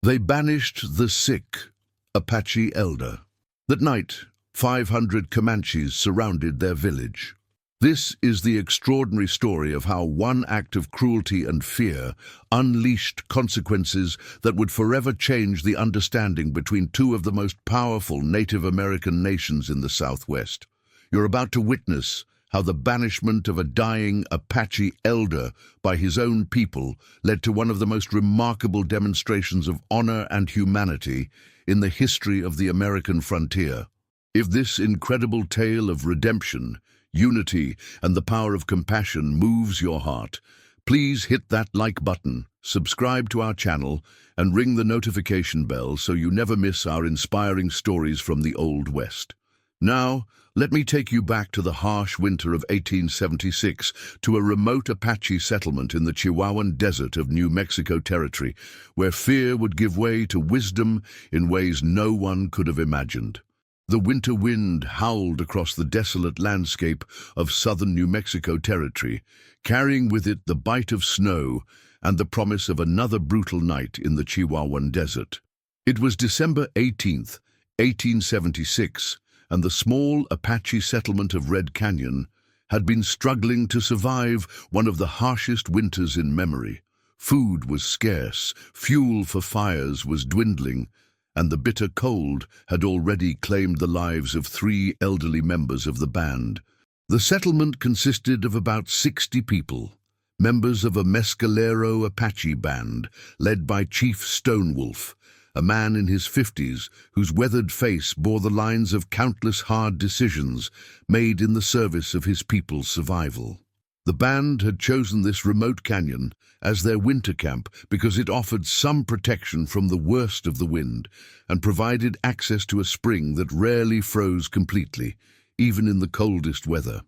They banished the sick, Apache elder. That night, 500 Comanches surrounded their village. This is the extraordinary story of how one act of cruelty and fear unleashed consequences that would forever change the understanding between two of the most powerful Native American nations in the Southwest. You're about to witness how the banishment of a dying Apache elder by his own people led to one of the most remarkable demonstrations of honor and humanity in the history of the American frontier. If this incredible tale of redemption, unity, and the power of compassion moves your heart, please hit that like button, subscribe to our channel, and ring the notification bell so you never miss our inspiring stories from the Old West. Now, let me take you back to the harsh winter of 1876 to a remote Apache settlement in the Chihuahuan Desert of New Mexico Territory, where fear would give way to wisdom in ways no one could have imagined. The winter wind howled across the desolate landscape of southern New Mexico Territory, carrying with it the bite of snow and the promise of another brutal night in the Chihuahuan Desert. It was December 18th, 1876, and the small Apache settlement of Red Canyon had been struggling to survive one of the harshest winters in memory. Food was scarce, fuel for fires was dwindling, and the bitter cold had already claimed the lives of 3 elderly members of the band. The settlement consisted of about 60 people, members of a Mescalero Apache band led by Chief Stonewolf, a man in his 50s whose weathered face bore the lines of countless hard decisions made in the service of his people's survival. The band had chosen this remote canyon as their winter camp because it offered some protection from the worst of the wind and provided access to a spring that rarely froze completely, even in the coldest weather.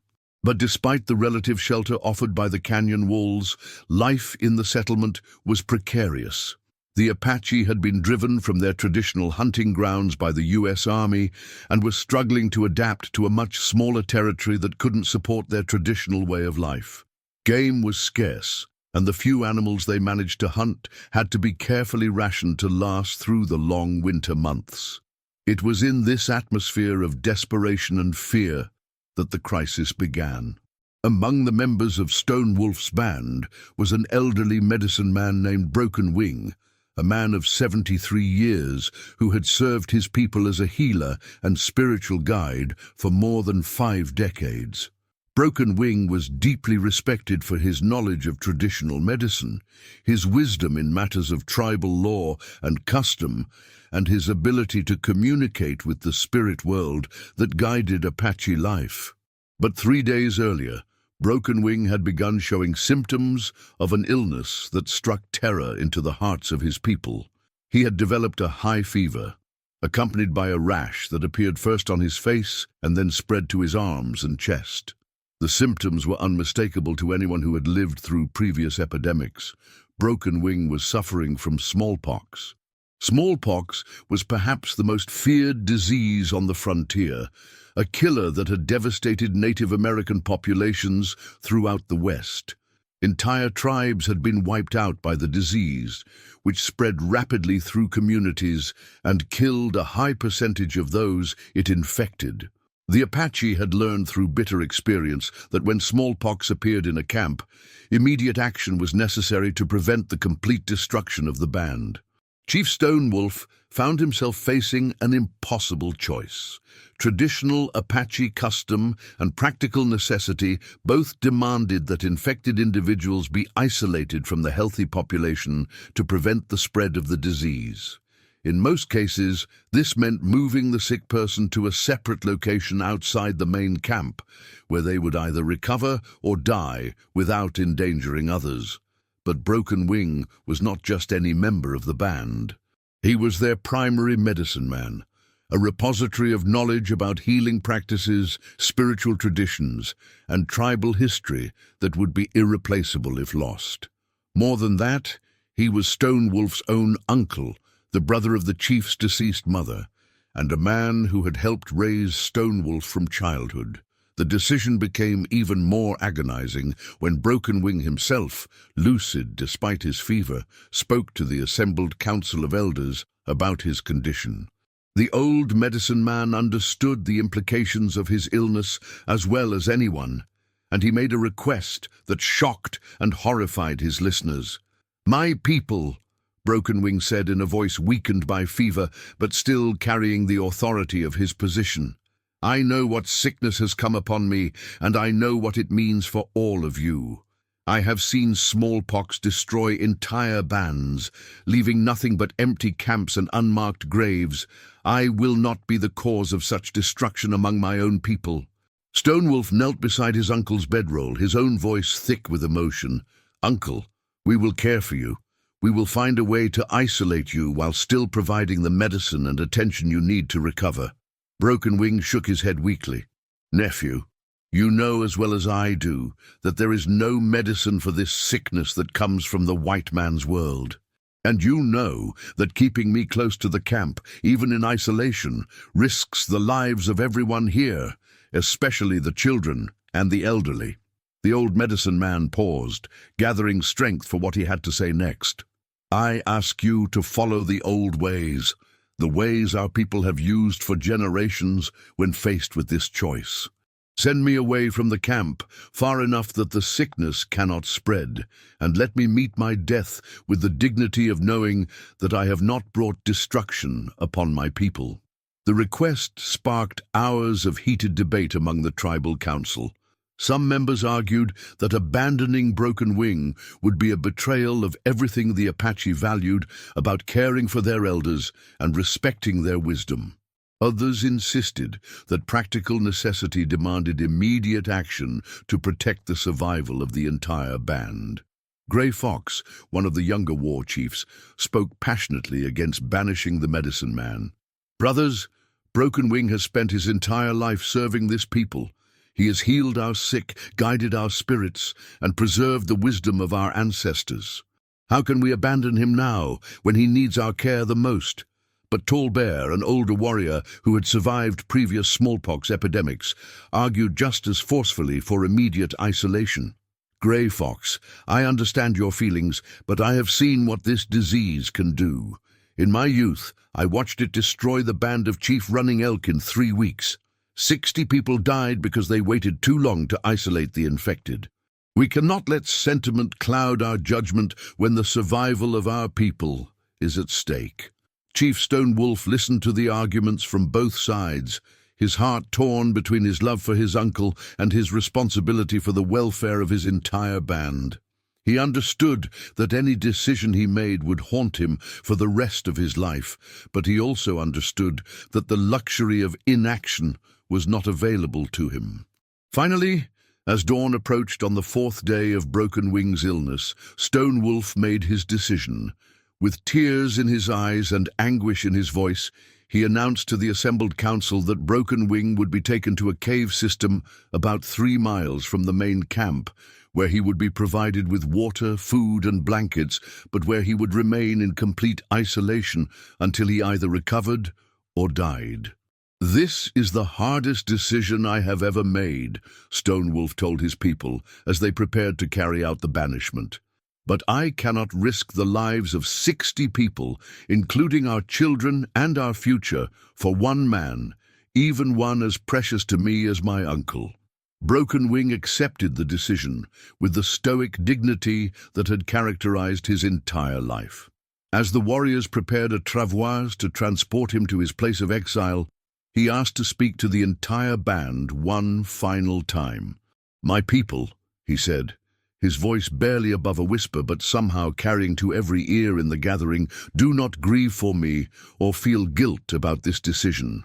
But despite the relative shelter offered by the canyon walls, life in the settlement was precarious. The Apache had been driven from their traditional hunting grounds by the U.S. Army and were struggling to adapt to a much smaller territory that couldn't support their traditional way of life. Game was scarce, and the few animals they managed to hunt had to be carefully rationed to last through the long winter months. It was in this atmosphere of desperation and fear that the crisis began. Among the members of Stonewolf's band was an elderly medicine man named Broken Wing, a man of 73 years who had served his people as a healer and spiritual guide for more than 5 decades. Broken Wing was deeply respected for his knowledge of traditional medicine, his wisdom in matters of tribal law and custom, and his ability to communicate with the spirit world that guided Apache life. But 3 days earlier, Broken Wing had begun showing symptoms of an illness that struck terror into the hearts of his people. He had developed a high fever, accompanied by a rash that appeared first on his face and then spread to his arms and chest. The symptoms were unmistakable to anyone who had lived through previous epidemics. Broken Wing was suffering from smallpox. Smallpox was perhaps the most feared disease on the frontier, a killer that had devastated Native American populations throughout the West. Entire tribes had been wiped out by the disease, which spread rapidly through communities and killed a high percentage of those it infected. The Apache had learned through bitter experience that when smallpox appeared in a camp, immediate action was necessary to prevent the complete destruction of the band. Chief Stonewolf found himself facing an impossible choice. Traditional Apache custom and practical necessity both demanded that infected individuals be isolated from the healthy population to prevent the spread of the disease. In most cases, this meant moving the sick person to a separate location outside the main camp, where they would either recover or die without endangering others. But Broken Wing was not just any member of the band. He was their primary medicine man, a repository of knowledge about healing practices, spiritual traditions, and tribal history that would be irreplaceable if lost. More than that, he was Stonewolf's own uncle, the brother of the chief's deceased mother, and a man who had helped raise Stonewolf from childhood. The decision became even more agonizing when Broken Wing himself, lucid despite his fever, spoke to the assembled council of elders about his condition. The old medicine man understood the implications of his illness as well as anyone, and he made a request that shocked and horrified his listeners. "My people," Broken Wing said in a voice weakened by fever, but still carrying the authority of his position. "I know what sickness has come upon me, and I know what it means for all of you. I have seen smallpox destroy entire bands, leaving nothing but empty camps and unmarked graves. I will not be the cause of such destruction among my own people." Stonewolf knelt beside his uncle's bedroll, his own voice thick with emotion. "Uncle, we will care for you. We will find a way to isolate you while still providing the medicine and attention you need to recover." Broken Wing shook his head weakly. "Nephew, you know as well as I do that there is no medicine for this sickness that comes from the white man's world. And you know that keeping me close to the camp, even in isolation, risks the lives of everyone here, especially the children and the elderly." The old medicine man paused, gathering strength for what he had to say next. "I ask you to follow the old ways, the ways our people have used for generations when faced with this choice. Send me away from the camp, far enough that the sickness cannot spread, and let me meet my death with the dignity of knowing that I have not brought destruction upon my people." The request sparked hours of heated debate among the tribal council. Some members argued that abandoning Broken Wing would be a betrayal of everything the Apache valued about caring for their elders and respecting their wisdom. Others insisted that practical necessity demanded immediate action to protect the survival of the entire band. Gray Fox, one of the younger war chiefs, spoke passionately against banishing the medicine man. "Brothers, Broken Wing has spent his entire life serving this people. He has healed our sick, guided our spirits, and preserved the wisdom of our ancestors. How can we abandon him now, when he needs our care the most?" But Tall Bear, an older warrior who had survived previous smallpox epidemics, argued just as forcefully for immediate isolation. "Gray Fox, I understand your feelings, but I have seen what this disease can do. In my youth, I watched it destroy the band of Chief Running Elk in 3 weeks. 60 people died because they waited too long to isolate the infected. We cannot let sentiment cloud our judgment when the survival of our people is at stake." Chief Stonewolf listened to the arguments from both sides, his heart torn between his love for his uncle and his responsibility for the welfare of his entire band. He understood that any decision he made would haunt him for the rest of his life, but he also understood that the luxury of inaction was not available to him. Finally, as dawn approached on the 4th day of Broken Wing's illness, Stonewolf made his decision. With tears in his eyes and anguish in his voice, he announced to the assembled council that Broken Wing would be taken to a cave system about 3 miles from the main camp, where he would be provided with water, food, and blankets, but where he would remain in complete isolation until he either recovered or died. "This is the hardest decision I have ever made," Stonewolf told his people as they prepared to carry out the banishment. "But I cannot risk the lives of 60 people, including our children and our future, for one man, even one as precious to me as my uncle." Broken Wing accepted the decision with the stoic dignity that had characterized his entire life. As the warriors prepared a travois to transport him to his place of exile, he asked to speak to the entire band one final time. "My people," he said, his voice barely above a whisper but somehow carrying to every ear in the gathering, "do not grieve for me or feel guilt about this decision.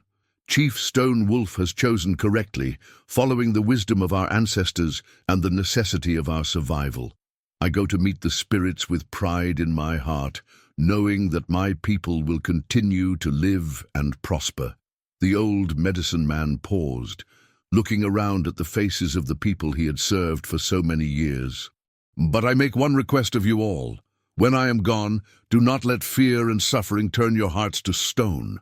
Chief Stonewolf has chosen correctly, following the wisdom of our ancestors and the necessity of our survival. I go to meet the spirits with pride in my heart, knowing that my people will continue to live and prosper." The old medicine man paused, looking around at the faces of the people he had served for so many years. "But I make one request of you all. When I am gone, do not let fear and suffering turn your hearts to stone.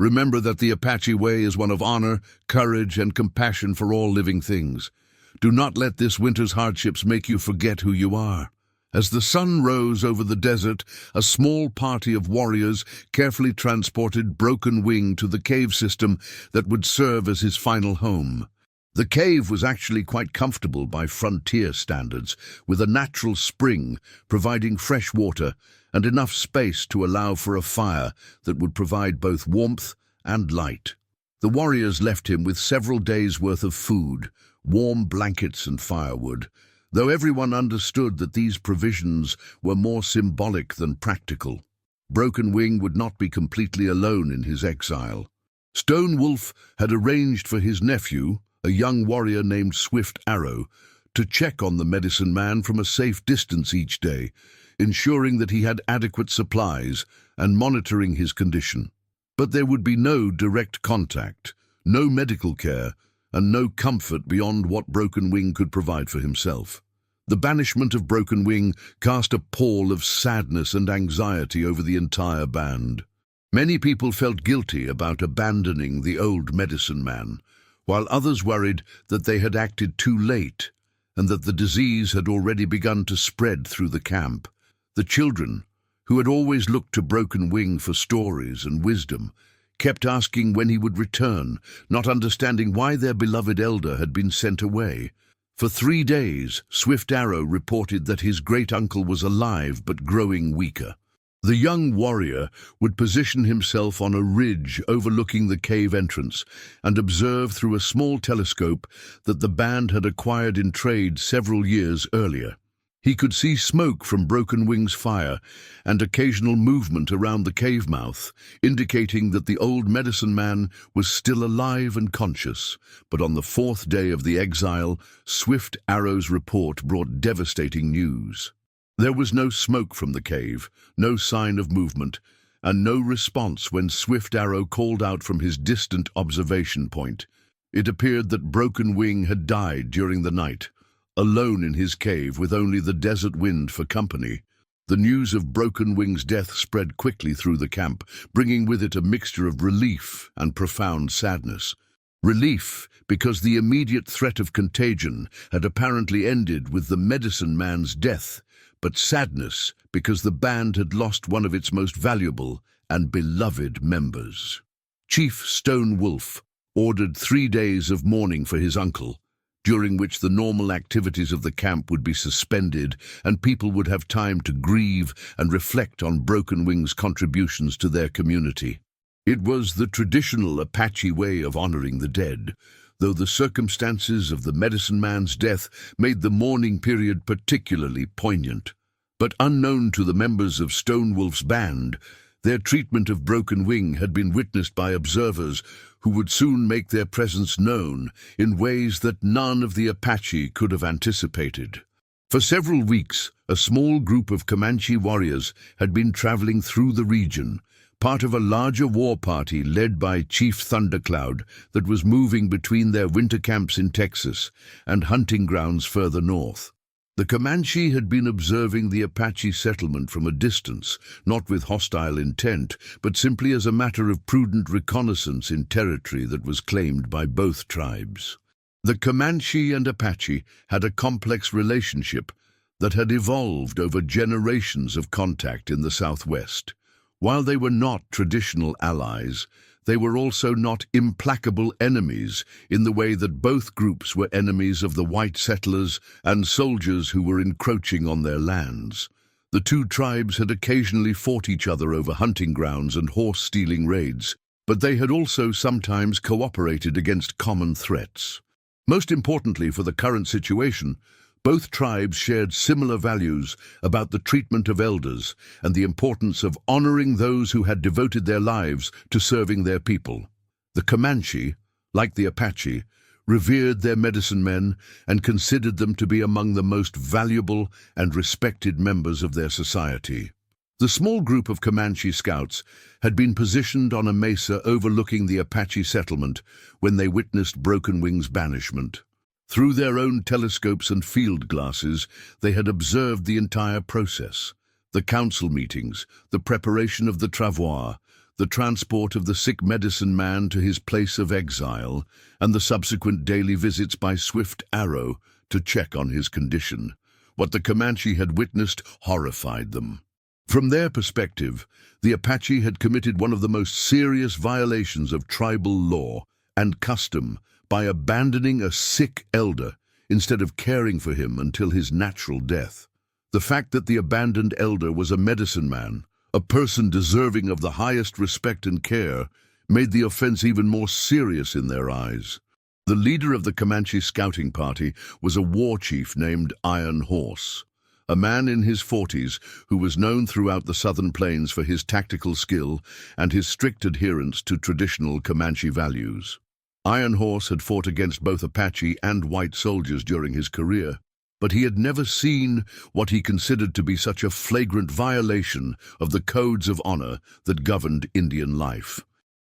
Remember that the Apache way is one of honor, courage, and compassion for all living things. Do not let this winter's hardships make you forget who you are. As the sun rose over the desert, a small party of warriors carefully transported Broken Wing to the cave system that would serve as his final home. The cave was actually quite comfortable by frontier standards, with a natural spring providing fresh water and enough space to allow for a fire that would provide both warmth and light. The warriors left him with several days' worth of food, warm blankets and firewood, though everyone understood that these provisions were more symbolic than practical. Broken Wing would not be completely alone in his exile. Stone Wolf had arranged for his nephew, a young warrior named Swift Arrow, to check on the medicine man from a safe distance each day, ensuring that he had adequate supplies and monitoring his condition. But there would be no direct contact, no medical care, and no comfort beyond what Broken Wing could provide for himself. The banishment of Broken Wing cast a pall of sadness and anxiety over the entire band. Many people felt guilty about abandoning the old medicine man, while others worried that they had acted too late and that the disease had already begun to spread through the camp. The children, who had always looked to Broken Wing for stories and wisdom, kept asking when he would return, not understanding why their beloved elder had been sent away. For 3 days, Swift Arrow reported that his great-uncle was alive but growing weaker. The young warrior would position himself on a ridge overlooking the cave entrance and observe through a small telescope that the band had acquired in trade several years earlier. He could see smoke from Broken Wing's fire and occasional movement around the cave mouth, indicating that the old medicine man was still alive and conscious. But on the 4th day of the exile, Swift Arrow's report brought devastating news. There was no smoke from the cave, no sign of movement, and no response when Swift Arrow called out from his distant observation point. It appeared that Broken Wing had died during the night, alone in his cave with only the desert wind for company. The news of Broken Wing's death spread quickly through the camp, bringing with it a mixture of relief and profound sadness. Relief, because the immediate threat of contagion had apparently ended with the medicine man's death, but sadness, because the band had lost one of its most valuable and beloved members. Chief Stone Wolf ordered 3 days of mourning for his uncle, during which the normal activities of the camp would be suspended and people would have time to grieve and reflect on Broken Wing's contributions to their community. It was the traditional Apache way of honoring the dead, though the circumstances of the medicine man's death made the mourning period particularly poignant. But unknown to the members of Stone Wolf's band, their treatment of Broken Wing had been witnessed by observers who would soon make their presence known in ways that none of the Apache could have anticipated. For several weeks, a small group of Comanche warriors had been traveling through the region, part of a larger war party led by Chief Thundercloud that was moving between their winter camps in Texas and hunting grounds further north. The Comanche had been observing the Apache settlement from a distance, not with hostile intent, but simply as a matter of prudent reconnaissance in territory that was claimed by both tribes. The Comanche and Apache had a complex relationship that had evolved over generations of contact in the Southwest. While they were not traditional allies, they were also not implacable enemies in the way that both groups were enemies of the white settlers and soldiers who were encroaching on their lands. The two tribes had occasionally fought each other over hunting grounds and horse-stealing raids, but they had also sometimes cooperated against common threats. Most importantly for the current situation, both tribes shared similar values about the treatment of elders and the importance of honoring those who had devoted their lives to serving their people. The Comanche, like the Apache, revered their medicine men and considered them to be among the most valuable and respected members of their society. The small group of Comanche scouts had been positioned on a mesa overlooking the Apache settlement when they witnessed Broken Wing's banishment. Through their own telescopes and field glasses, they had observed the entire process: the council meetings, the preparation of the travois, the transport of the sick medicine man to his place of exile, and the subsequent daily visits by swift arrow to check on his condition. What the Comanche had witnessed horrified them. From their perspective, the Apache had committed one of the most serious violations of tribal law and custom by abandoning a sick elder instead of caring for him until his natural death. The fact that the abandoned elder was a medicine man, a person deserving of the highest respect and care, made the offense even more serious in their eyes. The leader of the Comanche scouting party was a war chief named Iron Horse, a man in his 40s who was known throughout the southern plains for his tactical skill and his strict adherence to traditional Comanche values. Iron Horse had fought against both Apache and white soldiers during his career, but he had never seen what he considered to be such a flagrant violation of the codes of honor that governed Indian life.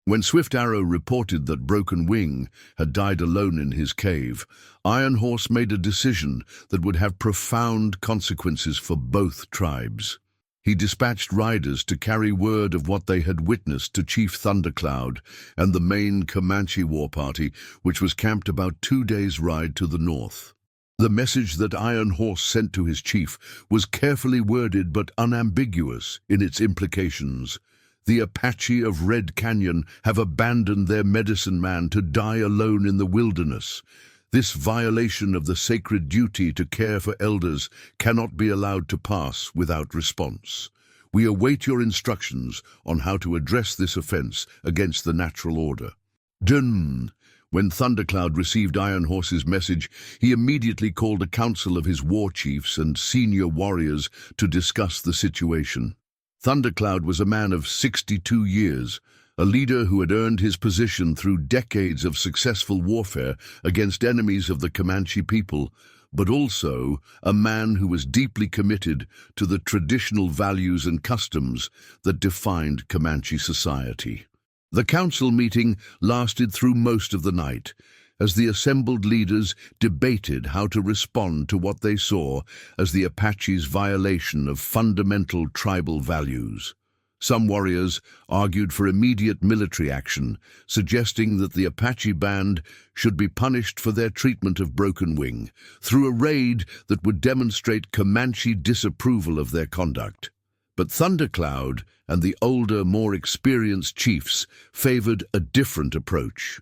When Swift Arrow reported that Broken Wing had died alone in his cave, Iron Horse made a decision that would have profound consequences for both tribes. He dispatched riders to carry word of what they had witnessed to Chief Thundercloud and the main Comanche war party, which was camped about 2 days' ride to the north. The message that Iron Horse sent to his chief was carefully worded but unambiguous in its implications. The Apache of Red Canyon have abandoned their medicine man to die alone in the wilderness. This violation of the sacred duty to care for elders cannot be allowed to pass without response. We await your instructions on how to address this offense against the natural order. Dun! When Thundercloud received Iron Horse's message, he immediately called a council of his war chiefs and senior warriors to discuss the situation. Thundercloud was a man of 62 years, a leader who had earned his position through decades of successful warfare against enemies of the Comanche people, but also a man who was deeply committed to the traditional values and customs that defined Comanche society. The council meeting lasted through most of the night, as the assembled leaders debated how to respond to what they saw as the Apache's violation of fundamental tribal values. Some warriors argued for immediate military action, suggesting that the Apache band should be punished for their treatment of Broken Wing through a raid that would demonstrate Comanche disapproval of their conduct. But Thundercloud and the older, more experienced chiefs favored a different approach.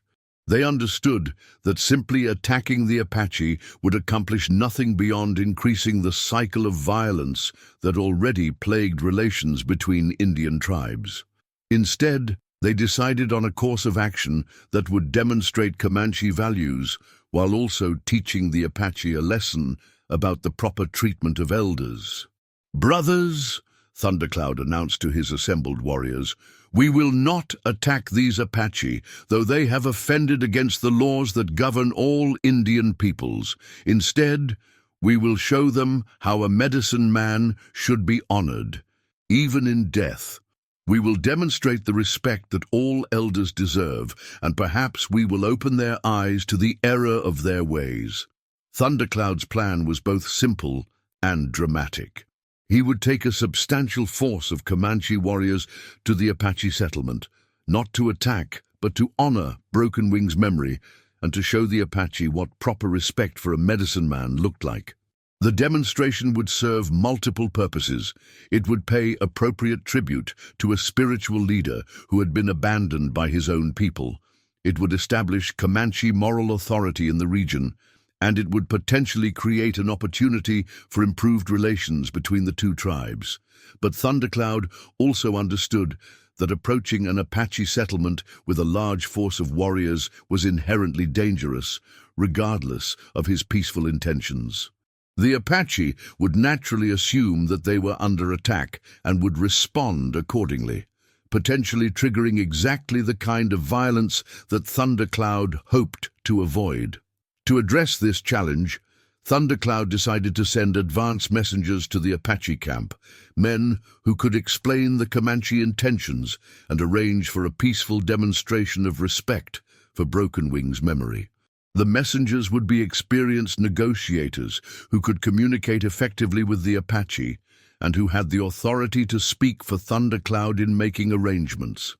They understood that simply attacking the Apache would accomplish nothing beyond increasing the cycle of violence that already plagued relations between Indian tribes. Instead, they decided on a course of action that would demonstrate Comanche values while also teaching the Apache a lesson about the proper treatment of elders. "Brothers," Thundercloud announced to his assembled warriors, "we will not attack these Apache, though they have offended against the laws that govern all Indian peoples. Instead, we will show them how a medicine man should be honored, even in death. We will demonstrate the respect that all elders deserve, and perhaps we will open their eyes to the error of their ways." Thundercloud's plan was both simple and dramatic. He would take a substantial force of Comanche warriors to the Apache settlement, not to attack, but to honor Broken Wing's memory and to show the Apache what proper respect for a medicine man looked like. The demonstration would serve multiple purposes. It would pay appropriate tribute to a spiritual leader who had been abandoned by his own people. It would establish Comanche moral authority in the region, and it would potentially create an opportunity for improved relations between the two tribes. But Thundercloud also understood that approaching an Apache settlement with a large force of warriors was inherently dangerous, regardless of his peaceful intentions. The Apache would naturally assume that they were under attack and would respond accordingly, potentially triggering exactly the kind of violence that Thundercloud hoped to avoid. To address this challenge, Thundercloud decided to send advance messengers to the Apache camp, men who could explain the Comanche intentions and arrange for a peaceful demonstration of respect for Broken Wing's memory. The messengers would be experienced negotiators who could communicate effectively with the Apache and who had the authority to speak for Thundercloud in making arrangements.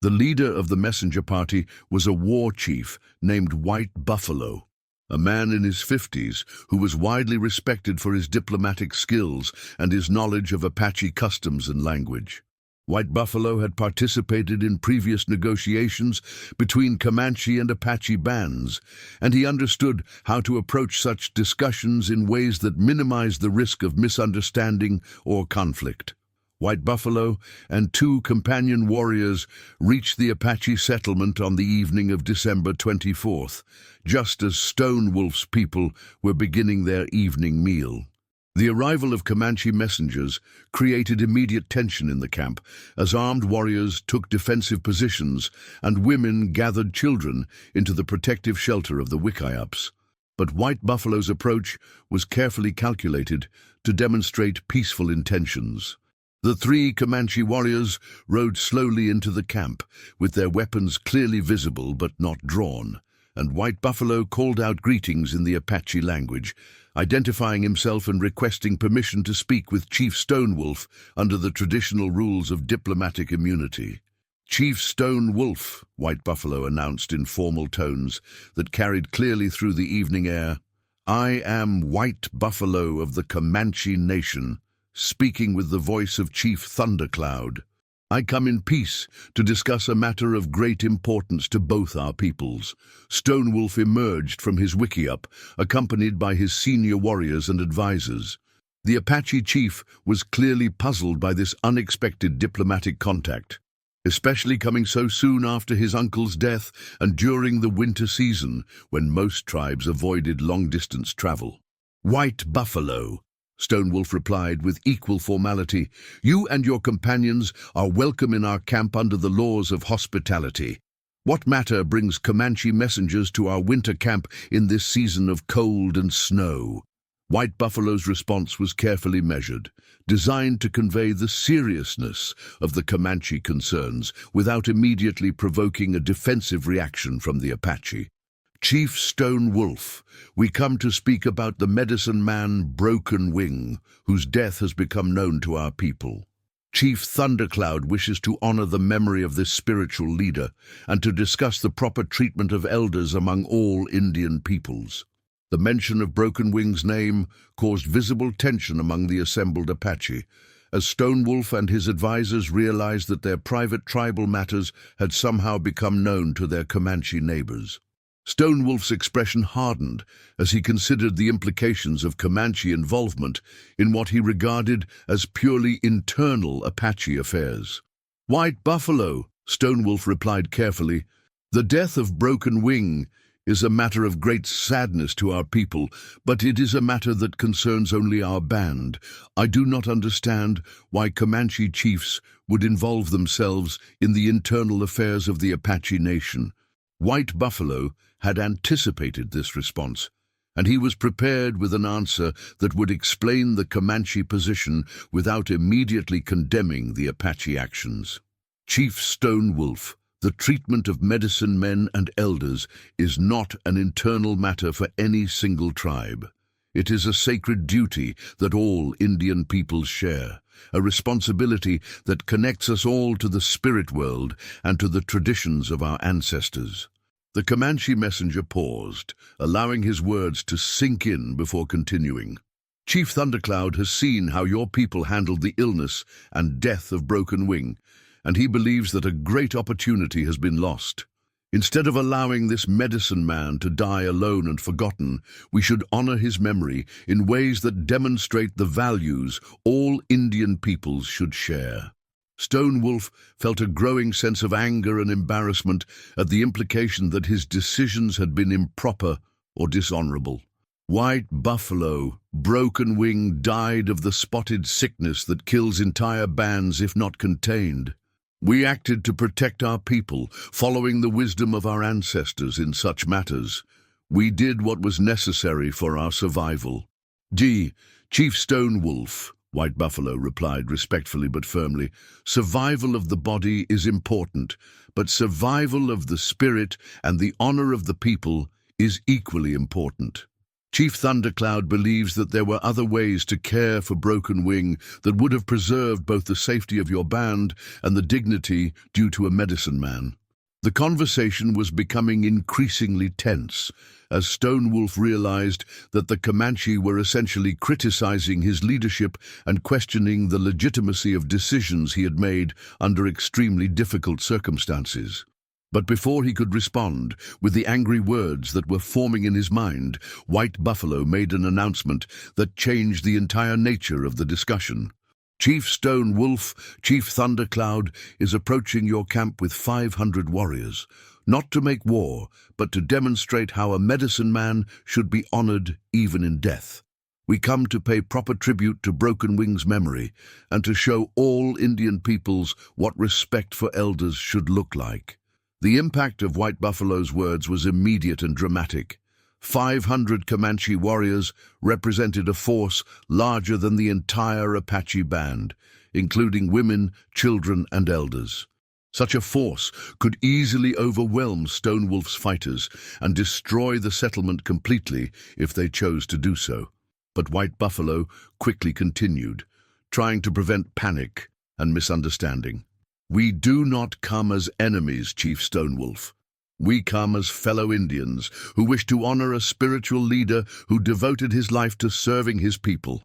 The leader of the messenger party was a war chief named White Buffalo, a man in his 50s who was widely respected for his diplomatic skills and his knowledge of Apache customs and language. White Buffalo had participated in previous negotiations between Comanche and Apache bands, and he understood how to approach such discussions in ways that minimized the risk of misunderstanding or conflict. White Buffalo and 2 companion warriors reached the Apache settlement on the evening of December 24th, just as Stone Wolf's people were beginning their evening meal. The arrival of Comanche messengers created immediate tension in the camp as armed warriors took defensive positions and women gathered children into the protective shelter of the Wickiups. But White Buffalo's approach was carefully calculated to demonstrate peaceful intentions. The 3 Comanche warriors rode slowly into the camp, with their weapons clearly visible but not drawn, and White Buffalo called out greetings in the Apache language, identifying himself and requesting permission to speak with Chief Stone Wolf under the traditional rules of diplomatic immunity. "Chief Stone Wolf," White Buffalo announced in formal tones that carried clearly through the evening air, "I am White Buffalo of the Comanche Nation, speaking with the voice of Chief Thundercloud. I come in peace to discuss a matter of great importance to both our peoples." Stone Wolf emerged from his wickiup, accompanied by his senior warriors and advisors. The Apache chief was clearly puzzled by this unexpected diplomatic contact, especially coming so soon after his uncle's death and during the winter season, when most tribes avoided long-distance travel. "White Buffalo," Stone Wolf replied with equal formality, "you and your companions are welcome in our camp under the laws of hospitality. What matter brings Comanche messengers to our winter camp in this season of cold and snow?" White Buffalo's response was carefully measured, designed to convey the seriousness of the Comanche concerns without immediately provoking a defensive reaction from the Apache. "Chief Stone Wolf, we come to speak about the medicine man Broken Wing, whose death has become known to our people. Chief Thundercloud wishes to honor the memory of this spiritual leader and to discuss the proper treatment of elders among all Indian peoples." The mention of Broken Wing's name caused visible tension among the assembled Apache, as Stone Wolf and his advisors realized that their private tribal matters had somehow become known to their Comanche neighbors. Stone Wolf's expression hardened as he considered the implications of Comanche involvement in what he regarded as purely internal Apache affairs. "White Buffalo," Stone Wolf replied carefully, "the death of Broken Wing is a matter of great sadness to our people, but it is a matter that concerns only our band. I do not understand why Comanche chiefs would involve themselves in the internal affairs of the Apache nation." White Buffalo had anticipated this response, and he was prepared with an answer that would explain the Comanche position without immediately condemning the Apache actions. "Chief Stone Wolf, the treatment of medicine men and elders is not an internal matter for any single tribe. It is a sacred duty that all Indian peoples share, a responsibility that connects us all to the spirit world and to the traditions of our ancestors." The Comanche messenger paused, allowing his words to sink in before continuing. "Chief Thundercloud has seen how your people handled the illness and death of Broken Wing, and he believes that a great opportunity has been lost. Instead of allowing this medicine man to die alone and forgotten, we should honor his memory in ways that demonstrate the values all Indian peoples should share." Stone Wolf felt a growing sense of anger and embarrassment at the implication that his decisions had been improper or dishonorable. "White Buffalo, Broken Wing died of the spotted sickness that kills entire bands if not contained. We acted to protect our people, following the wisdom of our ancestors in such matters. We did what was necessary for our survival." "Chief Stone Wolf," White Buffalo replied respectfully but firmly, "survival of the body is important, but survival of the spirit and the honor of the people is equally important." Chief Thundercloud believes that there were other ways to care for Broken Wing that would have preserved both the safety of your band and the dignity due to a medicine man. The conversation was becoming increasingly tense as Stone Wolf realized that the Comanche were essentially criticizing his leadership and questioning the legitimacy of decisions he had made under extremely difficult circumstances. But before he could respond, with the angry words that were forming in his mind, White Buffalo made an announcement that changed the entire nature of the discussion. Chief Stone Wolf, Chief Thundercloud, is approaching your camp with 500 warriors, not to make war, but to demonstrate how a medicine man should be honored even in death. We come to pay proper tribute to Broken Wing's memory and to show all Indian peoples what respect for elders should look like. The impact of White Buffalo's words was immediate and dramatic. 500 Comanche warriors represented a force larger than the entire Apache band, including women, children, and elders. Such a force could easily overwhelm Stone Wolf's fighters and destroy the settlement completely if they chose to do so. But White Buffalo quickly continued, trying to prevent panic and misunderstanding. We do not come as enemies, Chief Stone Wolf. We come as fellow Indians who wish to honor a spiritual leader who devoted his life to serving his people.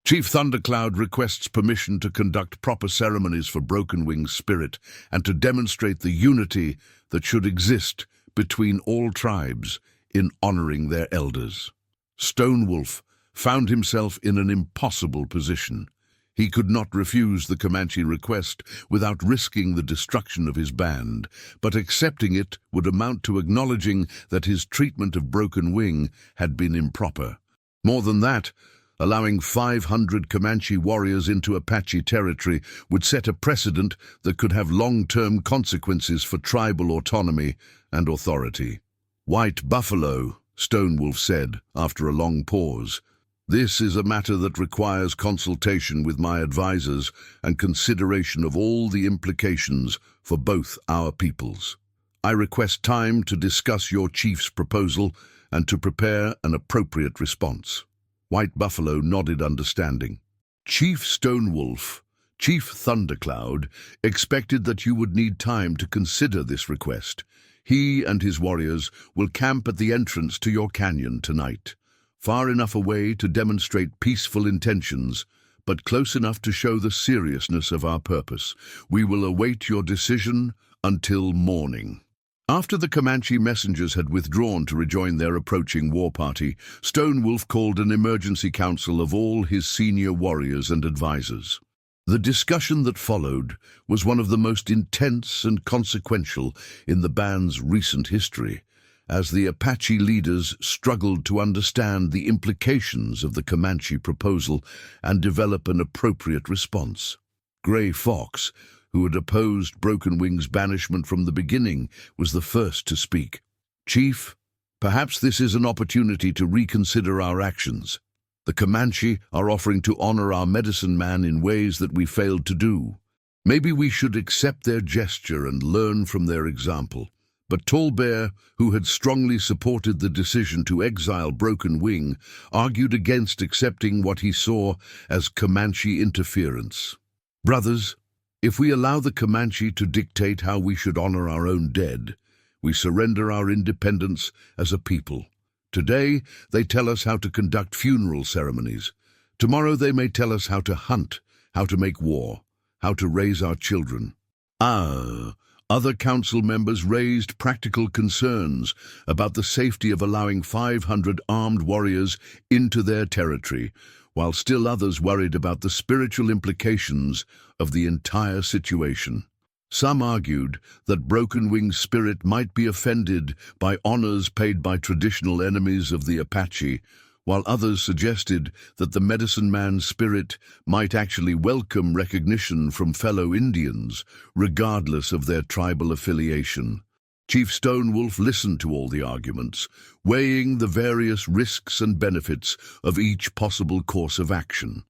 Chief Thundercloud requests permission to conduct proper ceremonies for Broken Wing's spirit and to demonstrate the unity that should exist between all tribes in honoring their elders. Stone Wolf found himself in an impossible position. He could not refuse the Comanche request without risking the destruction of his band, but accepting it would amount to acknowledging that his treatment of Broken Wing had been improper. More than that, allowing 500 Comanche warriors into Apache territory would set a precedent that could have long-term consequences for tribal autonomy and authority. White Buffalo, Stone Wolf said after a long pause, this is a matter that requires consultation with my advisors and consideration of all the implications for both our peoples. I request time to discuss your chief's proposal and to prepare an appropriate response. White Buffalo nodded understanding. Chief Stone Wolf, Chief Thundercloud, expected that you would need time to consider this request. He and his warriors will camp at the entrance to your canyon tonight, far enough away to demonstrate peaceful intentions, but close enough to show the seriousness of our purpose. We will await your decision until morning. After the Comanche messengers had withdrawn to rejoin their approaching war party, Stone Wolf called an emergency council of all his senior warriors and advisors. The discussion that followed was one of the most intense and consequential in the band's recent history, as the Apache leaders struggled to understand the implications of the Comanche proposal and develop an appropriate response. Gray Fox, who had opposed Broken Wing's banishment from the beginning, was the first to speak. Chief, perhaps this is an opportunity to reconsider our actions. The Comanche are offering to honor our medicine man in ways that we failed to do. Maybe we should accept their gesture and learn from their example. But Tall Bear, who had strongly supported the decision to exile Broken Wing, argued against accepting what he saw as Comanche interference. Brothers, if we allow the Comanche to dictate how we should honor our own dead, we surrender our independence as a people. Today, they tell us how to conduct funeral ceremonies. Tomorrow they may tell us how to hunt, how to make war, how to raise our children. Other council members raised practical concerns about the safety of allowing 500 armed warriors into their territory, while still others worried about the spiritual implications of the entire situation. Some argued that Broken Wing's spirit might be offended by honors paid by traditional enemies of the Apache, while others suggested that the medicine man's spirit might actually welcome recognition from fellow Indians, regardless of their tribal affiliation. Chief Stone Wolf listened to all the arguments, weighing the various risks and benefits of each possible course of action.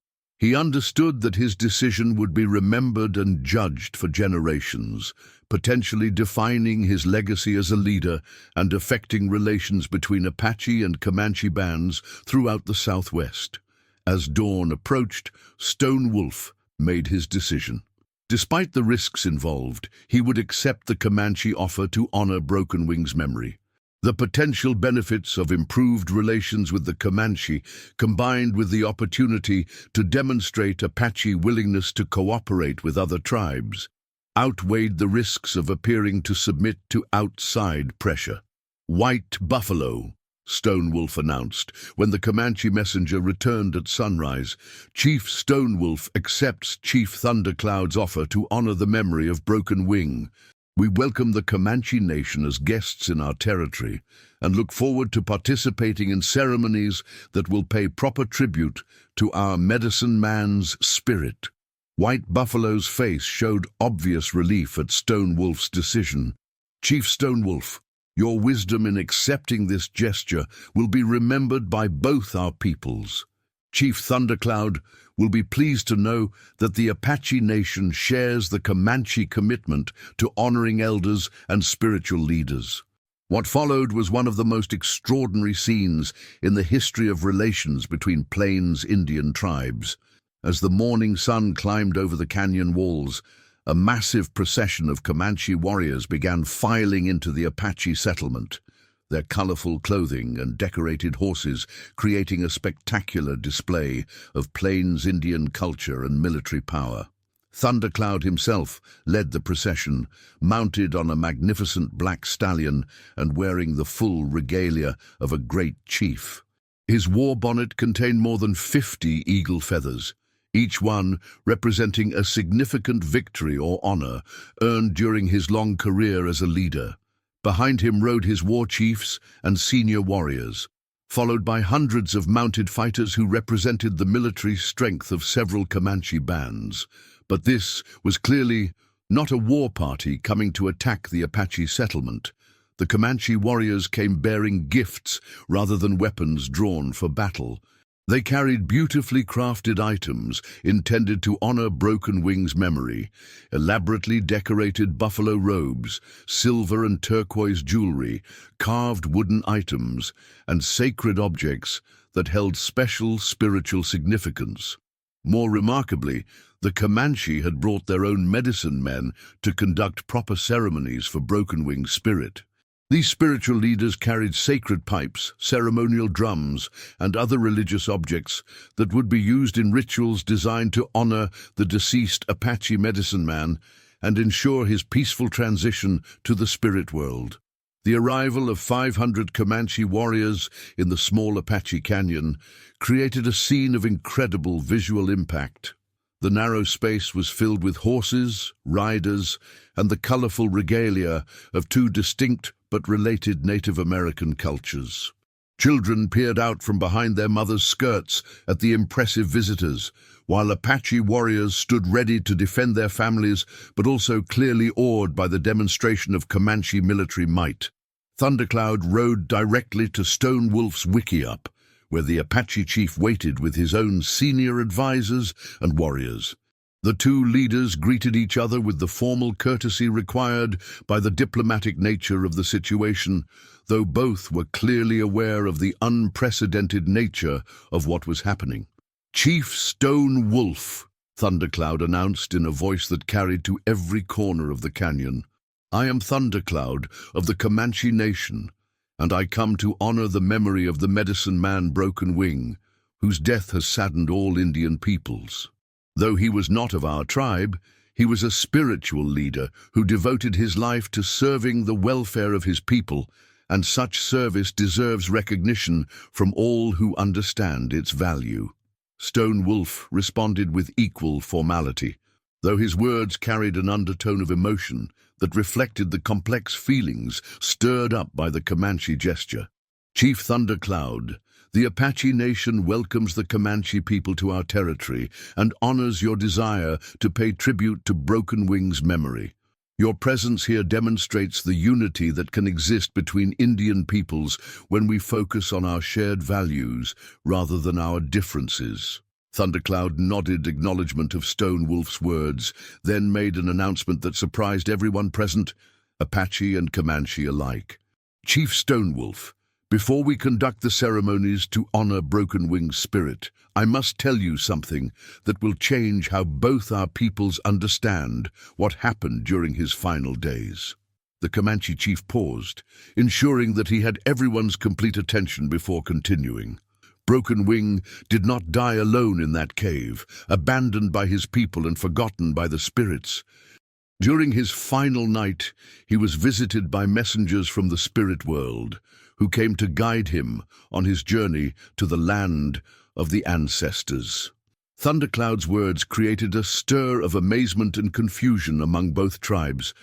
He understood that his decision would be remembered and judged for generations, potentially defining his legacy as a leader and affecting relations between Apache and Comanche bands throughout the Southwest. As dawn approached, Stone Wolf made his decision. Despite the risks involved, he would accept the Comanche offer to honor Broken Wing's memory. The potential benefits of improved relations with the Comanche, combined with the opportunity to demonstrate Apache willingness to cooperate with other tribes, outweighed the risks of appearing to submit to outside pressure. "White Buffalo," Stone Wolf announced. When the Comanche messenger returned at sunrise, Chief Stone Wolf accepts Chief Thundercloud's offer to honor the memory of Broken Wing. "We welcome the Comanche Nation as guests in our territory and look forward to participating in ceremonies that will pay proper tribute to our medicine man's spirit." White Buffalo's face showed obvious relief at Stone Wolf's decision. "Chief Stone Wolf, your wisdom in accepting this gesture will be remembered by both our peoples. Chief Thundercloud will be pleased to know that the Apache Nation shares the Comanche commitment to honoring elders and spiritual leaders." What followed was one of the most extraordinary scenes in the history of relations between Plains Indian tribes. As the morning sun climbed over the canyon walls, a massive procession of Comanche warriors began filing into the Apache settlement, their colorful clothing and decorated horses creating a spectacular display of Plains Indian culture and military power. Thundercloud himself led the procession, mounted on a magnificent black stallion and wearing the full regalia of a great chief. His war bonnet contained more than 50 eagle feathers, each one representing a significant victory or honor earned during his long career as a leader. Behind him rode his war chiefs and senior warriors, followed by hundreds of mounted fighters who represented the military strength of several Comanche bands. But this was clearly not a war party coming to attack the Apache settlement. The Comanche warriors came bearing gifts rather than weapons drawn for battle. They carried beautifully crafted items intended to honor Broken Wing's memory: elaborately decorated buffalo robes, silver and turquoise jewelry, carved wooden items, and sacred objects that held special spiritual significance. More remarkably, the Comanche had brought their own medicine men to conduct proper ceremonies for Broken Wing's spirit. These spiritual leaders carried sacred pipes, ceremonial drums, and other religious objects that would be used in rituals designed to honor the deceased Apache medicine man and ensure his peaceful transition to the spirit world. The arrival of 500 Comanche warriors in the small Apache Canyon created a scene of incredible visual impact. The narrow space was filled with horses, riders, and the colorful regalia of two distinct but related Native American cultures. Children peered out from behind their mothers' skirts at the impressive visitors, while Apache warriors stood ready to defend their families, but also clearly awed by the demonstration of Comanche military might. Thundercloud rode directly to Stone Wolf's wickiup, where the Apache chief waited with his own senior advisors and warriors. The two leaders greeted each other with the formal courtesy required by the diplomatic nature of the situation, though both were clearly aware of the unprecedented nature of what was happening. "Chief Stone Wolf," Thundercloud announced in a voice that carried to every corner of the canyon. "I am Thundercloud of the Comanche Nation, and I come to honor the memory of the medicine man Broken Wing, whose death has saddened all Indian peoples. Though he was not of our tribe, he was a spiritual leader who devoted his life to serving the welfare of his people, and such service deserves recognition from all who understand its value." Stone Wolf responded with equal formality, though his words carried an undertone of emotion that reflected the complex feelings stirred up by the Comanche gesture. "Chief Thundercloud, the Apache Nation welcomes the Comanche people to our territory and honors your desire to pay tribute to Broken Wing's memory. Your presence here demonstrates the unity that can exist between Indian peoples when we focus on our shared values rather than our differences." Thundercloud nodded acknowledgement of Stone Wolf's words, then made an announcement that surprised everyone present, Apache and Comanche alike. "Chief Stone Wolf, before we conduct the ceremonies to honor Broken Wing's spirit, I must tell you something that will change how both our peoples understand what happened during his final days." The Comanche chief paused, ensuring that he had everyone's complete attention before continuing. Broken Wing did not die alone in that cave, abandoned by his people and forgotten by the spirits. During his final night, he was visited by messengers from the spirit world, who came to guide him on his journey to the land of the ancestors. Thundercloud's words created a stir of amazement and confusion among both tribes,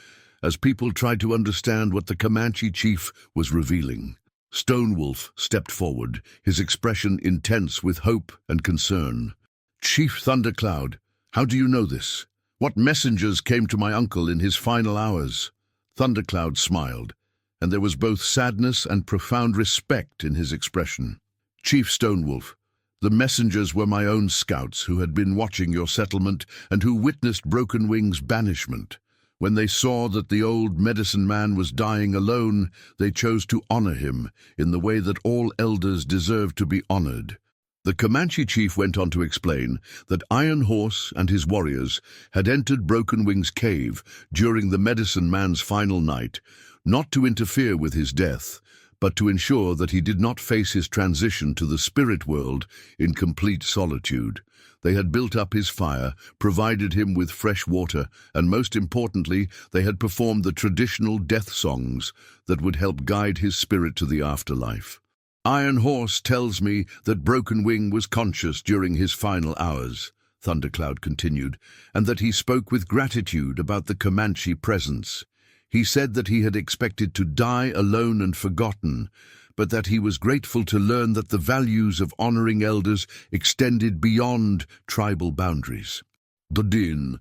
as people tried to understand what the Comanche chief was revealing. Stone Wolf stepped forward, his expression intense with hope and concern. "Chief Thundercloud, how do you know this? What messengers came to my uncle in his final hours?" Thundercloud smiled, and there was both sadness and profound respect in his expression. "Chief Stone Wolf, the messengers were my own scouts who had been watching your settlement and who witnessed Broken Wing's banishment. When they saw that the old medicine man was dying alone, they chose to honor him in the way that all elders deserve to be honored." The Comanche chief went on to explain that Iron Horse and his warriors had entered Broken Wing's cave during the medicine man's final night, not to interfere with his death, but to ensure that he did not face his transition to the spirit world in complete solitude. They had built up his fire, provided him with fresh water, and most importantly, they had performed the traditional death songs that would help guide his spirit to the afterlife. "Iron Horse tells me that Broken Wing was conscious during his final hours," Thundercloud continued, "and that he spoke with gratitude about the Comanche presence. He said that he had expected to die alone and forgotten, but that he was grateful to learn that the values of honoring elders extended beyond tribal boundaries." The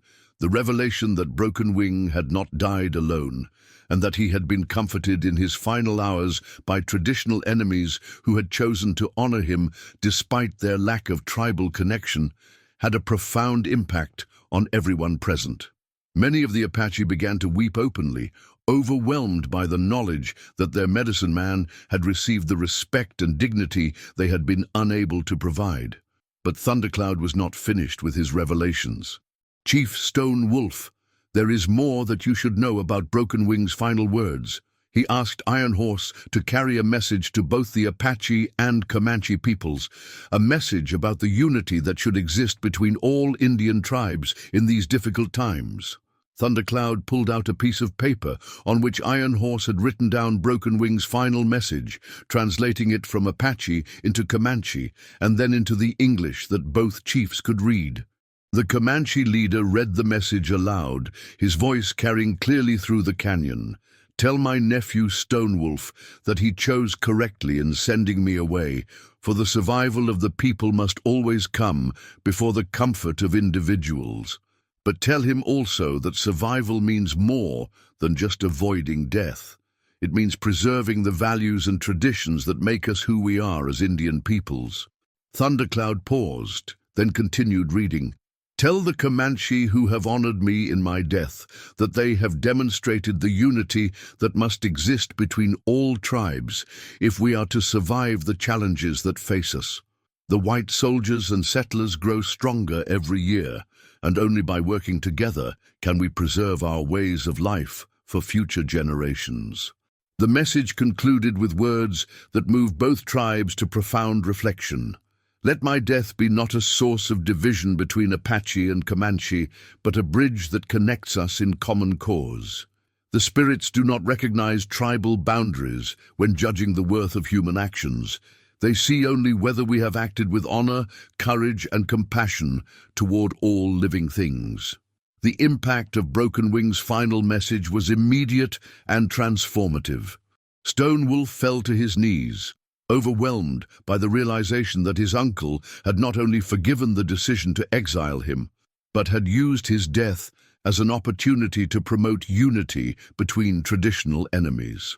revelation that Broken Wing had not died alone, and that he had been comforted in his final hours by traditional enemies who had chosen to honor him despite their lack of tribal connection, had a profound impact on everyone present. Many of the Apache began to weep openly, overwhelmed by the knowledge that their medicine man had received the respect and dignity they had been unable to provide. But Thundercloud was not finished with his revelations. "Chief Stone Wolf, there is more that you should know about Broken Wing's final words." He asked Iron Horse to carry a message to both the Apache and Comanche peoples, a message about the unity that should exist between all Indian tribes in these difficult times. Thundercloud pulled out a piece of paper on which Iron Horse had written down Broken Wing's final message, translating it from Apache into Comanche and then into the English that both chiefs could read. The Comanche leader read the message aloud, his voice carrying clearly through the canyon. "Tell my nephew Stone Wolf that he chose correctly in sending me away, for the survival of the people must always come before the comfort of individuals. But tell him also that survival means more than just avoiding death. It means preserving the values and traditions that make us who we are as Indian peoples." Thundercloud paused, then continued reading. "Tell the Comanche who have honored me in my death that they have demonstrated the unity that must exist between all tribes if we are to survive the challenges that face us. The white soldiers and settlers grow stronger every year, and only by working together can we preserve our ways of life for future generations." The message concluded with words that moved both tribes to profound reflection. "Let my death be not a source of division between Apache and Comanche, but a bridge that connects us in common cause. The spirits do not recognize tribal boundaries when judging the worth of human actions. They see only whether we have acted with honor, courage, and compassion toward all living things." The impact of Broken Wing's final message was immediate and transformative. Stone Wolf fell to his knees, overwhelmed by the realization that his uncle had not only forgiven the decision to exile him, but had used his death as an opportunity to promote unity between traditional enemies.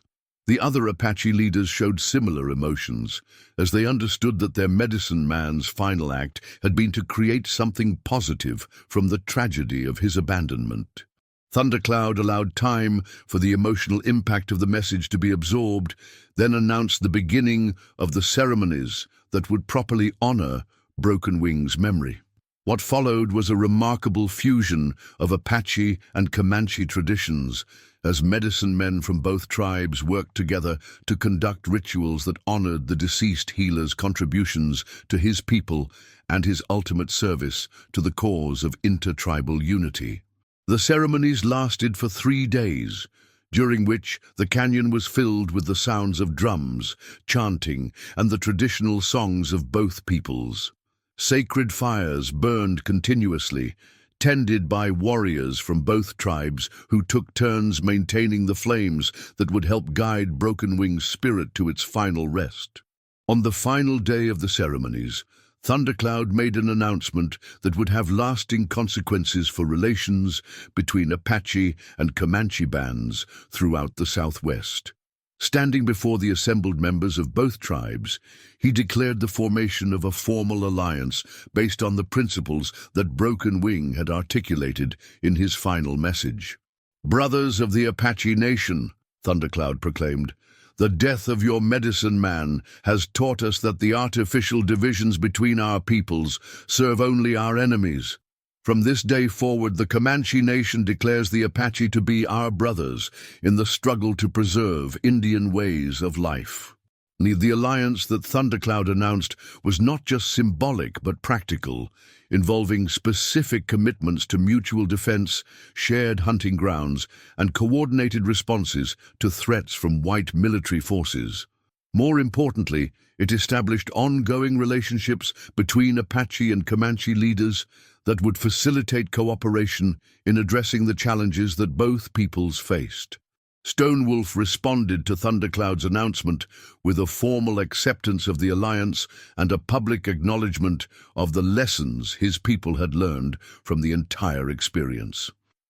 The other Apache leaders showed similar emotions, as they understood that their medicine man's final act had been to create something positive from the tragedy of his abandonment. Thundercloud allowed time for the emotional impact of the message to be absorbed, then announced the beginning of the ceremonies that would properly honor Broken Wing's memory. What followed was a remarkable fusion of Apache and Comanche traditions, as medicine men from both tribes worked together to conduct rituals that honored the deceased healer's contributions to his people and his ultimate service to the cause of intertribal unity. The ceremonies lasted for 3 days, during which the canyon was filled with the sounds of drums, chanting, and the traditional songs of both peoples. Sacred fires burned continuously, tended by warriors from both tribes who took turns maintaining the flames that would help guide Broken Wing's spirit to its final rest. On the final day of the ceremonies, Thundercloud made an announcement that would have lasting consequences for relations between Apache and Comanche bands throughout the Southwest. Standing before the assembled members of both tribes, he declared the formation of a formal alliance based on the principles that Broken Wing had articulated in his final message. "Brothers of the Apache Nation," Thundercloud proclaimed, "the death of your medicine man has taught us that the artificial divisions between our peoples serve only our enemies. From this day forward, the Comanche Nation declares the Apache to be our brothers in the struggle to preserve Indian ways of life." The alliance that Thundercloud announced was not just symbolic but practical, involving specific commitments to mutual defense, shared hunting grounds, and coordinated responses to threats from white military forces. More importantly, it established ongoing relationships between Apache and Comanche leaders that would facilitate cooperation in addressing the challenges that both peoples faced. Stonewolf responded to Thundercloud's announcement with a formal acceptance of the alliance and a public acknowledgement of the lessons his people had learned from the entire experience.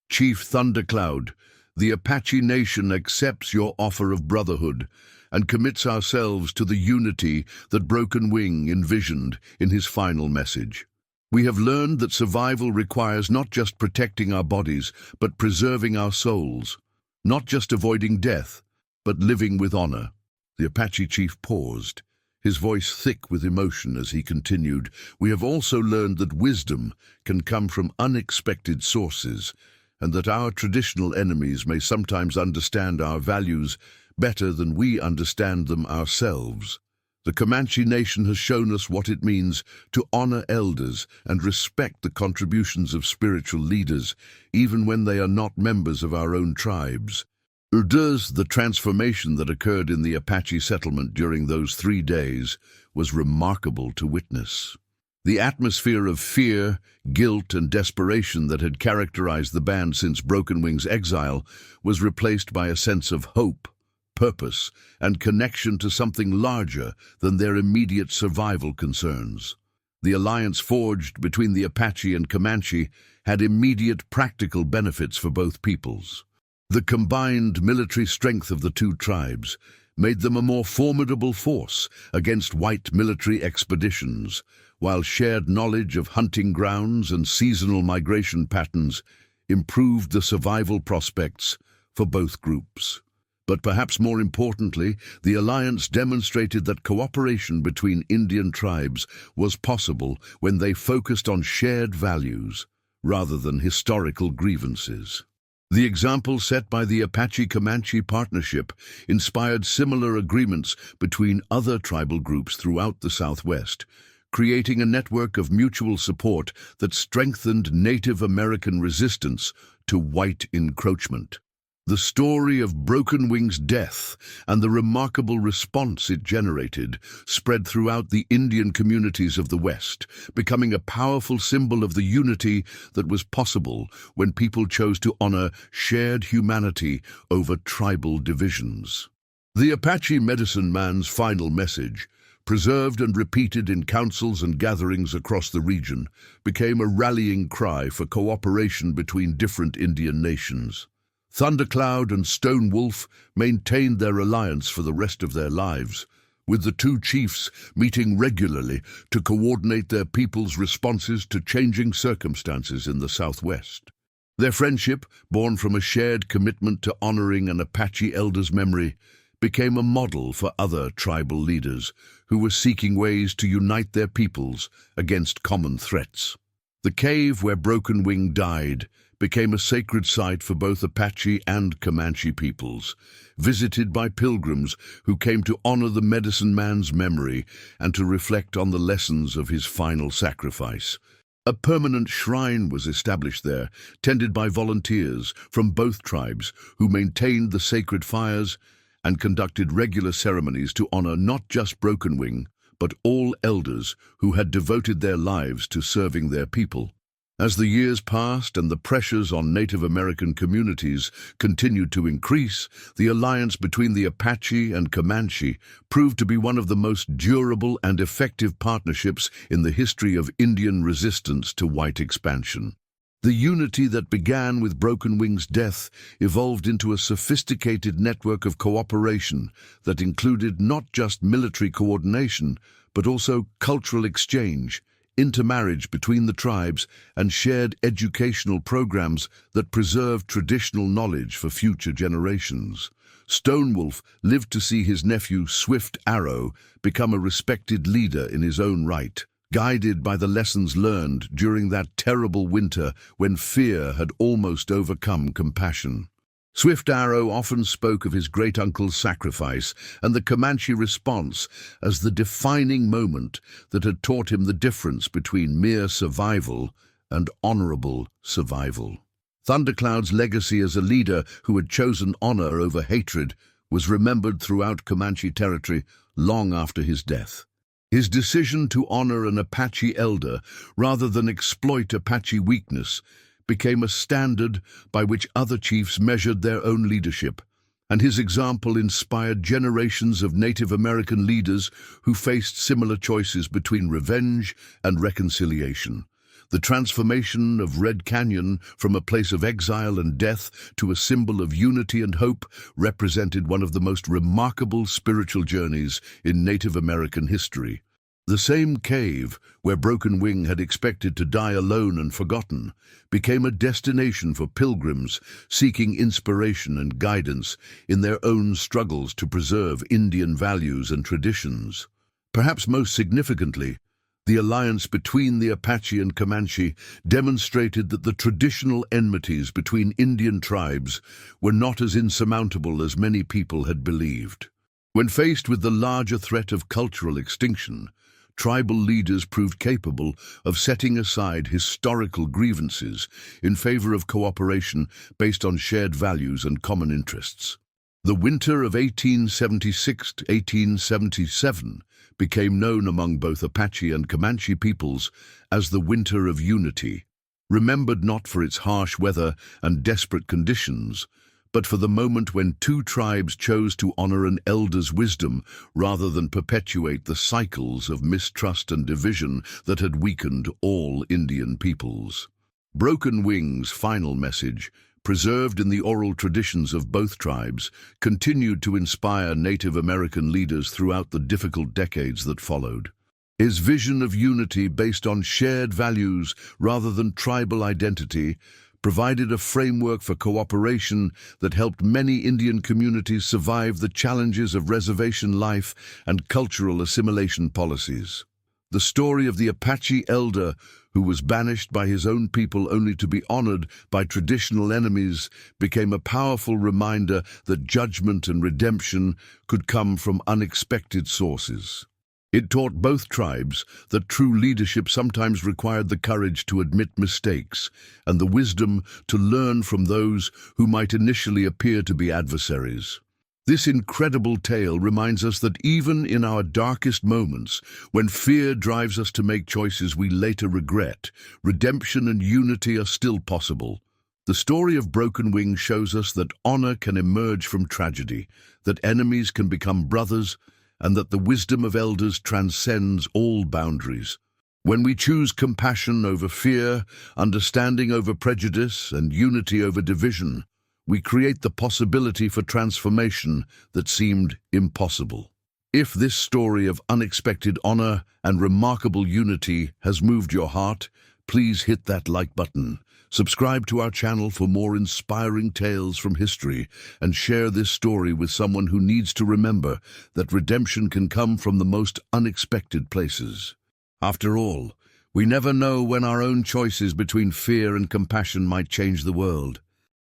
"Chief Thundercloud, the Apache Nation accepts your offer of brotherhood and commits ourselves to the unity that Broken Wing envisioned in his final message. We have learned that survival requires not just protecting our bodies, but preserving our souls. Not just avoiding death, but living with honor." The Apache chief paused, his voice thick with emotion as he continued, "We have also learned that wisdom can come from unexpected sources, and that our traditional enemies may sometimes understand our values better than we understand them ourselves. The Comanche Nation has shown us what it means to honor elders and respect the contributions of spiritual leaders, even when they are not members of our own tribes." The transformation that occurred in the Apache settlement during those 3 days was remarkable to witness. The atmosphere of fear, guilt, and desperation that had characterized the band since Broken Wing's exile was replaced by a sense of hope, purpose, and connection to something larger than their immediate survival concerns. The alliance forged between the Apache and Comanche had immediate practical benefits for both peoples. The combined military strength of the two tribes made them a more formidable force against white military expeditions, while shared knowledge of hunting grounds and seasonal migration patterns improved the survival prospects for both groups. But perhaps more importantly, the alliance demonstrated that cooperation between Indian tribes was possible when they focused on shared values rather than historical grievances. The example set by the Apache-Comanche partnership inspired similar agreements between other tribal groups throughout the Southwest, creating a network of mutual support that strengthened Native American resistance to white encroachment. The story of Broken Wing's death and the remarkable response it generated spread throughout the Indian communities of the West, becoming a powerful symbol of the unity that was possible when people chose to honor shared humanity over tribal divisions. The Apache medicine man's final message, preserved and repeated in councils and gatherings across the region, became a rallying cry for cooperation between different Indian nations. Thundercloud and Stone Wolf maintained their alliance for the rest of their lives, with the two chiefs meeting regularly to coordinate their people's responses to changing circumstances in the Southwest. Their friendship, born from a shared commitment to honoring an Apache elder's memory, became a model for other tribal leaders who were seeking ways to unite their peoples against common threats. The cave where Broken Wing died became a sacred site for both Apache and Comanche peoples, visited by pilgrims who came to honor the medicine man's memory and to reflect on the lessons of his final sacrifice. A permanent shrine was established there, tended by volunteers from both tribes who maintained the sacred fires and conducted regular ceremonies to honor not just Broken Wing, but all elders who had devoted their lives to serving their people. As the years passed and the pressures on Native American communities continued to increase, the alliance between the Apache and Comanche proved to be one of the most durable and effective partnerships in the history of Indian resistance to white expansion. The unity that began with Broken Wing's death evolved into a sophisticated network of cooperation that included not just military coordination, but also cultural exchange, intermarriage between the tribes, and shared educational programs that preserved traditional knowledge for future generations. Stonewolf lived to see his nephew Swift Arrow become a respected leader in his own right, guided by the lessons learned during that terrible winter when fear had almost overcome compassion. Swift Arrow often spoke of his great-uncle's sacrifice and the Comanche response as the defining moment that had taught him the difference between mere survival and honorable survival. Thundercloud's legacy as a leader who had chosen honor over hatred was remembered throughout Comanche territory long after his death. His decision to honor an Apache elder rather than exploit Apache weakness became a standard by which other chiefs measured their own leadership, and his example inspired generations of Native American leaders who faced similar choices between revenge and reconciliation. The transformation of Red Canyon from a place of exile and death to a symbol of unity and hope represented one of the most remarkable spiritual journeys in Native American history. The same cave where Broken Wing had expected to die alone and forgotten became a destination for pilgrims seeking inspiration and guidance in their own struggles to preserve Indian values and traditions. Perhaps most significantly, the alliance between the Apache and Comanche demonstrated that the traditional enmities between Indian tribes were not as insurmountable as many people had believed. When faced with the larger threat of cultural extinction, tribal leaders proved capable of setting aside historical grievances in favor of cooperation based on shared values and common interests. The winter of 1876 to 1877 became known among both Apache and Comanche peoples as the Winter of Unity, remembered not for its harsh weather and desperate conditions, but for the moment when two tribes chose to honor an elder's wisdom rather than perpetuate the cycles of mistrust and division that had weakened all Indian peoples. Broken Wing's final message, preserved in the oral traditions of both tribes, continued to inspire Native American leaders throughout the difficult decades that followed. His vision of unity based on shared values rather than tribal identity provided a framework for cooperation that helped many Indian communities survive the challenges of reservation life and cultural assimilation policies. The story of the Apache elder who was banished by his own people only to be honored by traditional enemies became a powerful reminder that judgment and redemption could come from unexpected sources. It taught both tribes that true leadership sometimes required the courage to admit mistakes and the wisdom to learn from those who might initially appear to be adversaries. This incredible tale reminds us that even in our darkest moments, when fear drives us to make choices we later regret, redemption and unity are still possible. The story of Broken Wing shows us that honor can emerge from tragedy, that enemies can become brothers, and that the wisdom of elders transcends all boundaries. When we choose compassion over fear, understanding over prejudice, and unity over division, we create the possibility for transformation that seemed impossible. If this story of unexpected honor and remarkable unity has moved your heart, please hit that like button. Subscribe to our channel for more inspiring tales from history, and share this story with someone who needs to remember that redemption can come from the most unexpected places. After all, we never know when our own choices between fear and compassion might change the world.